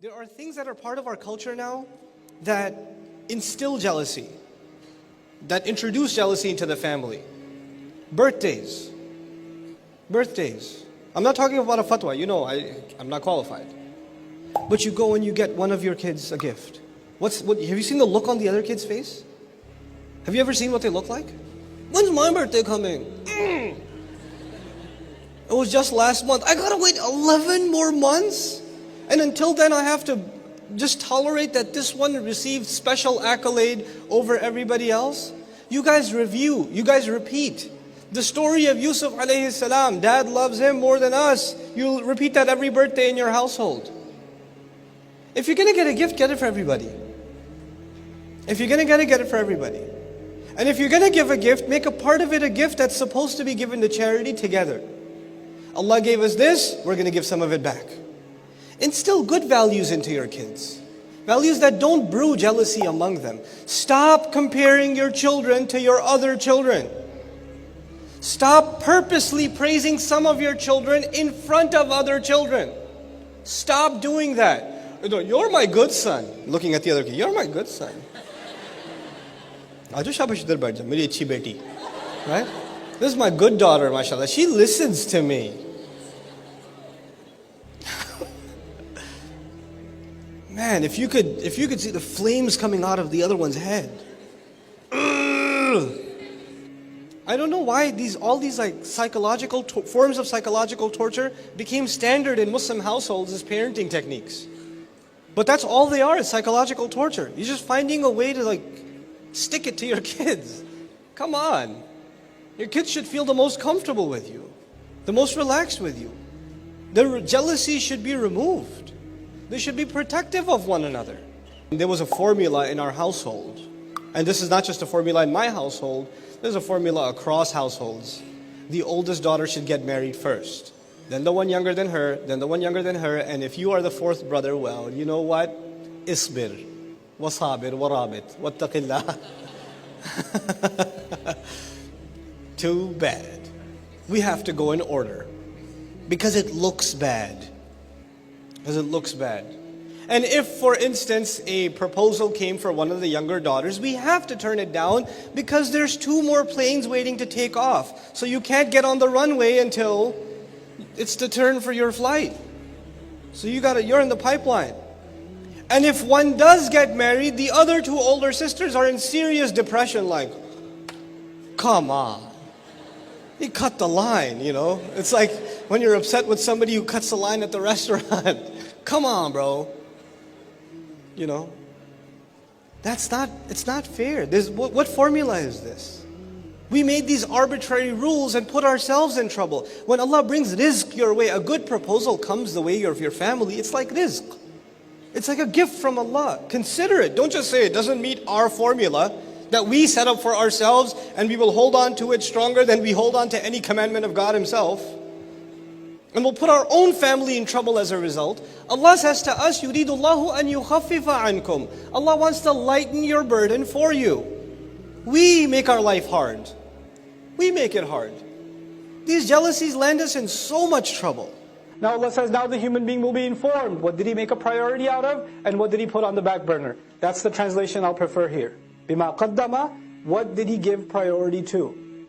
There are things that are part of our culture now that instill jealousy, that introduce jealousy into the family. Birthdays. Birthdays. I'm not talking about a fatwa, you know, I'm not qualified. But you go and you get one of your kids a gift. Have you seen the look on the other kid's face? Have you ever seen what they look like? When's my birthday coming? It was just last month. I gotta wait 11 more months? And until then I have to just tolerate that this one received special accolade over everybody else? You guys review, you guys repeat. The story of Yusuf alayhi salam, dad loves him more than us. You'll repeat that every birthday in your household. If you're gonna get a gift, get it for everybody. If you're gonna get it for everybody. And if you're gonna give a gift, make a part of it a gift that's supposed to be given to charity together. Allah gave us this, we're gonna give some of it back. Instill good values into your kids. Values that don't brew jealousy among them. Stop comparing your children to your other children. Stop purposely praising some of your children in front of other children. Stop doing that. You're my good son. Looking at the other kid, you're my good son. Right? This is my good daughter, mashallah. She listens to me. Man, if you could see the flames coming out of the other one's head. Ugh. I don't know why all these like psychological forms of psychological torture became standard in Muslim households as parenting techniques. But that's all they are, is psychological torture. You're just finding a way to like stick it to your kids. Come on. Your kids should feel the most comfortable with you, the most relaxed with you. The jealousy should be removed. They should be protective of one another. There was a formula in our household. And this is not just a formula in my household. There's a formula across households. The oldest daughter should get married first. Then the one younger than her, then the one younger than her. And if you are the fourth brother, well, you know what? Isbir, wasabir, warabit, wattaqillah. Too bad. We have to go in order. Because it looks bad. Because it looks bad. And if, for instance, a proposal came for one of the younger daughters, we have to turn it down because there's 2 more planes waiting to take off. So you can't get on the runway until it's the turn for your flight. So you're in the pipeline. And if one does get married, the other 2 older sisters are in serious depression, like, come on. He cut the line, you know. It's like when you're upset with somebody who cuts the line at the restaurant. Come on, bro. You know. It's not fair. What formula is this? We made these arbitrary rules and put ourselves in trouble. When Allah brings rizq your way, a good proposal comes the way of your family, it's like rizq. It's like a gift from Allah. Consider it. Don't just say it doesn't meet our formula that we set up for ourselves and we will hold on to it stronger than we hold on to any commandment of God Himself. And we'll put our own family in trouble as a result. Allah says to us, يُرِيدُ اللَّهُ أَن يُخَفِّفَ عَنْكُمْ. Allah wants to lighten your burden for you. We make our life hard. We make it hard. These jealousies land us in so much trouble. Now Allah says, now the human being will be informed. What did he make a priority out of? And what did he put on the back burner? That's the translation I'll prefer here. بِمَا قَدَّمَ. What did he give priority to?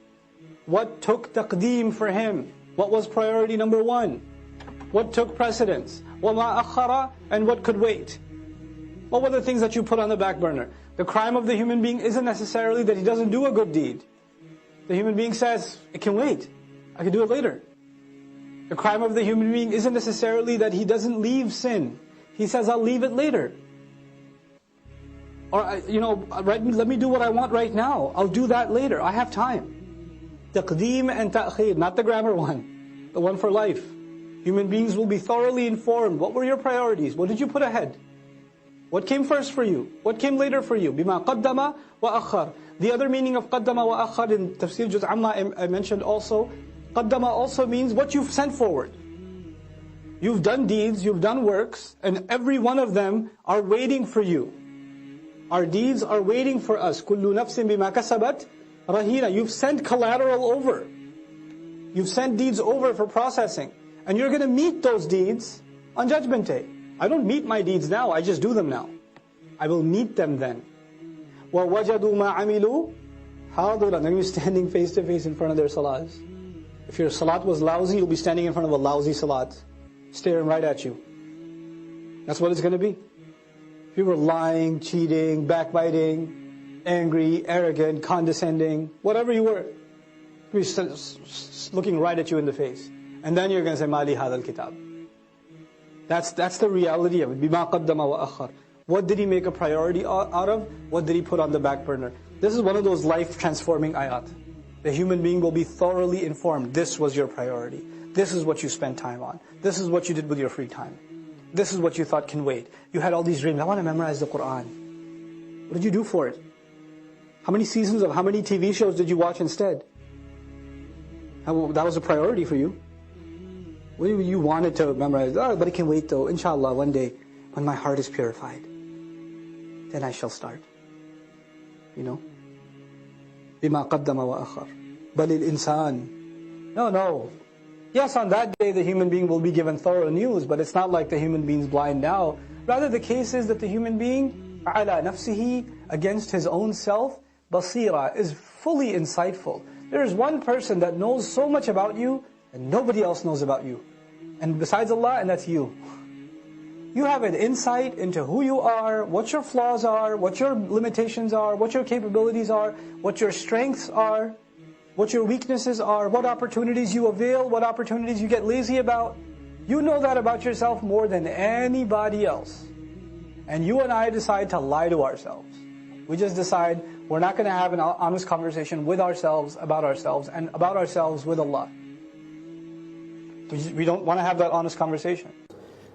What took taqdeem for him? What was priority number 1? What took precedence? وَمَا أَخَّرَ. And what could wait? What were the things that you put on the back burner? The crime of the human being isn't necessarily that he doesn't do a good deed. The human being says, it can wait. I can do it later. The crime of the human being isn't necessarily that he doesn't leave sin. He says, I'll leave it later. Or, let me do what I want right now. I'll do that later. I have time. Taqdeem and ta'khir, not the grammar one. The one for life. Human beings will be thoroughly informed. What were your priorities? What did you put ahead? What came first for you? What came later for you? بِمَا قَدَّمَ وَأَخَّرَ. The other meaning of قَدَّمَ وَأَخَّرَ in Tafsir Juz Amma I mentioned also. قَدَّمَ also means what you've sent forward. You've done deeds, you've done works, and every one of them are waiting for you. Our deeds are waiting for us. كُلُّ نَفْسٍ بِمَا كَسَبَتْ Rahina, you've sent collateral over. You've sent deeds over for processing. And you're going to meet those deeds on Judgment Day. I don't meet my deeds now, I just do them now. I will meet them then. وَوَجَدُوا مَا عَمِلُوا حَاضِرًا. And you're standing face to face in front of their salats. If your salat was lousy, you'll be standing in front of a lousy salat, staring right at you. That's what it's going to be. If you were lying, cheating, backbiting, angry, arrogant, condescending, whatever you were, he's looking right at you in the face. And then you're going to say, Mali hadal kitab. That's the reality of it. Bima qaddama wa akhar. What did he make a priority out of? What did he put on the back burner? This is one of those life-transforming ayat. The human being will be thoroughly informed. This was your priority. This is what you spent time on. This is what you did with your free time. This is what you thought can wait. You had all these dreams. I want to memorize the Quran. What did you do for it? How many seasons of how many TV shows did you watch instead? That was a priority for you. You wanted to memorize. Oh, but it can wait though. Inshallah, one day when my heart is purified, then I shall start. You know? بِمَا قَدَّمَ وَأَخَرَ بَلِ الْإِنسَانِ. No. Yes, on that day the human being will be given thorough news, but it's not like the human being's blind now. Rather, the case is that the human being, عَلَى نَفْسِهِ, against his own self, basira, is fully insightful. There is one person that knows so much about you, and nobody else knows about you. And besides Allah, and that's you. You have an insight into who you are, what your flaws are, what your limitations are, what your capabilities are, what your strengths are, what your weaknesses are, what opportunities you avail, what opportunities you get lazy about. You know that about yourself more than anybody else. And you and I decide to lie to ourselves. We just decide we're not going to have an honest conversation with ourselves, and about ourselves with Allah. We don't want to have that honest conversation.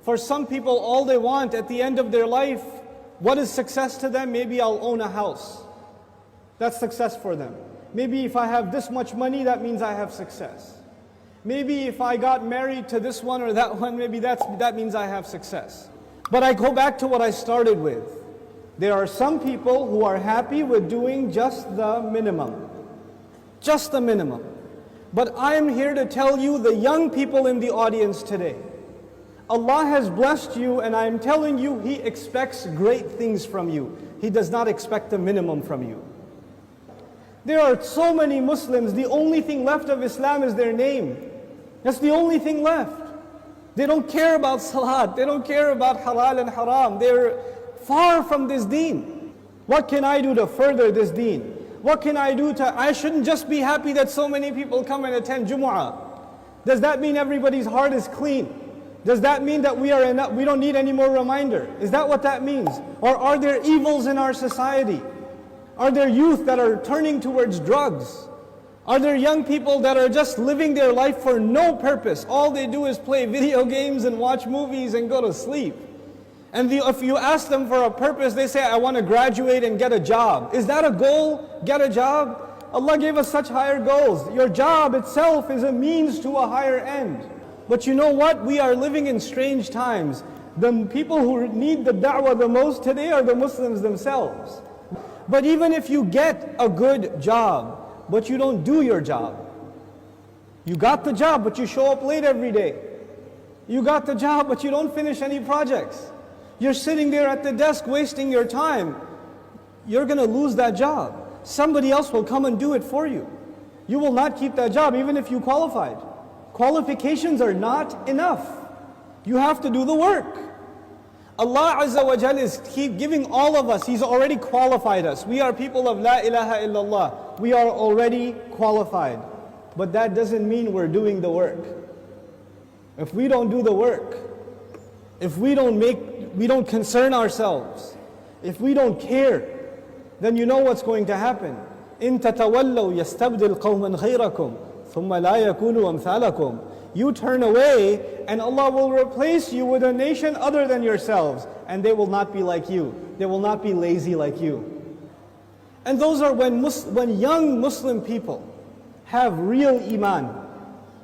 For some people, all they want at the end of their life, what is success to them? Maybe I'll own a house. That's success for them. Maybe if I have this much money, that means I have success. Maybe if I got married to this one or that one, maybe that means I have success. But I go back to what I started with. There are some people who are happy with doing just the minimum. Just the minimum. But I am here to tell you, the young people in the audience today, Allah has blessed you, and I am telling you, He expects great things from you. He does not expect the minimum from you. There are so many Muslims, the only thing left of Islam is their name. That's the only thing left. They don't care about salat, they don't care about halal and haram. They're far from this deen. What can I do to further this deen? What can I do I shouldn't just be happy that so many people come and attend Jumu'ah. Does that mean everybody's heart is clean? Does that mean that we don't need any more reminder? Is that what that means? Or are there evils in our society? Are there youth that are turning towards drugs? Are there young people that are just living their life for no purpose? All they do is play video games and watch movies and go to sleep. And if you ask them for a purpose, they say, I want to graduate and get a job. Is that a goal? Get a job? Allah gave us such higher goals. Your job itself is a means to a higher end. But you know what? We are living in strange times. The people who need the da'wah the most today are the Muslims themselves. But even if you get a good job, but you don't do your job. You got the job, but you show up late every day. You got the job, but you don't finish any projects. You're sitting there at the desk wasting your time. You're going to lose that job. Somebody else will come and do it for you. You will not keep that job even if you qualified. Qualifications are not enough. You have to do the work. Allah Azza wa Jal is giving all of us, He's already qualified us. We are people of La ilaha illallah. We are already qualified. But that doesn't mean we're doing the work. If we don't do the work, if we don't concern ourselves, if we don't care, then you know what's going to happen. إِن تَتَوَلَّوْا يَسْتَبْدِلْ قَوْمًا غَيْرَكُمْ ثُمَّ لَا يَكُونُوا أَمْثَالَكُمْ. You turn away and Allah will replace you with a nation other than yourselves, and they will not be like you. They will not be lazy like you. And those are when young Muslim people have real iman,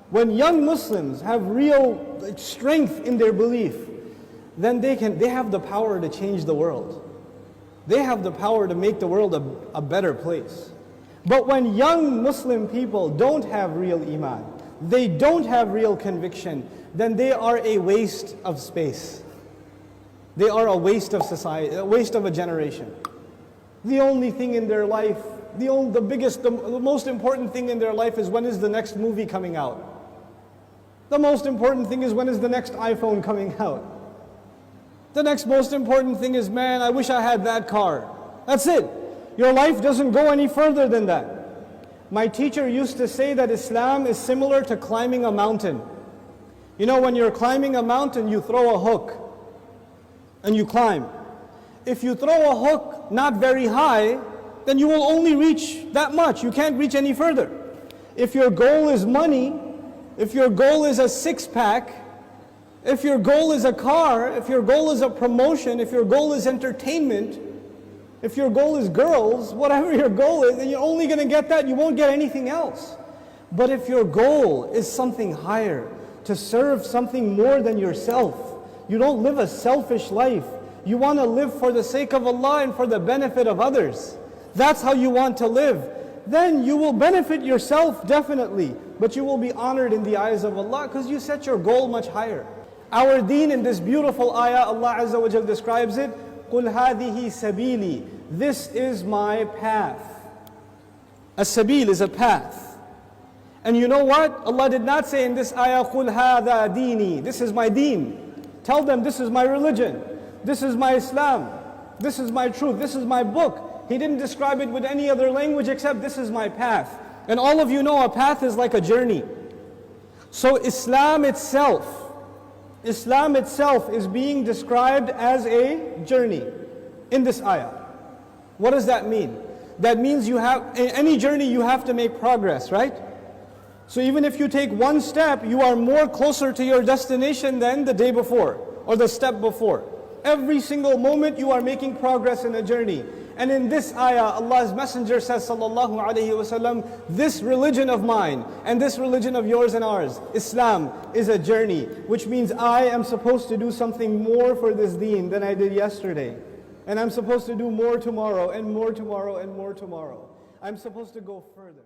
when young Muslims have real strength in their belief, then they have the power to change the world. They have the power to make the world a better place. But when young Muslim people don't have real iman, they don't have real conviction, then they are a waste of space. they are a waste of society, a waste of a generation. The only thing in their life, the most important thing in their life is when is the next movie coming out. The most important thing is when is the next iPhone coming out. The next most important thing is, man, I wish I had that car. That's it. Your life doesn't go any further than that. My teacher used to say that Islam is similar to climbing a mountain. You know, when you're climbing a mountain, you throw a hook and you climb. If you throw a hook not very high, then you will only reach that much. You can't reach any further. If your goal is money, if your goal is a six-pack, if your goal is a car, if your goal is a promotion, if your goal is entertainment, if your goal is girls, whatever your goal is, then you're only going to get that, you won't get anything else. But if your goal is something higher, to serve something more than yourself, you don't live a selfish life. You want to live for the sake of Allah and for the benefit of others. That's how you want to live. Then you will benefit yourself definitely, but you will be honored in the eyes of Allah because you set your goal much higher. Our deen in this beautiful ayah, Allah Azza wa Jal describes it, قُلْ هَذِهِ سَبِيلِي. This is my path. As-sabil is a path. And you know what? Allah did not say in this ayah, قُلْ هَذَا دِينِي. This is my deen. Tell them this is my religion. This is my Islam. This is my truth. This is my book. He didn't describe it with any other language except this is my path. And all of you know a path is like a journey. So Islam itself is being described as a journey in this ayah. What does that mean? That means in any journey you have to make progress, right? So even if you take one step, you are more closer to your destination than the day before or the step before. Every single moment you are making progress in a journey. And in this ayah, Allah's Messenger says, sallallahu alayhi wasallam, this religion of mine and this religion of yours and ours, Islam, is a journey, which means I am supposed to do something more for this deen than I did yesterday. And I'm supposed to do more tomorrow and more tomorrow and more tomorrow. I'm supposed to go further.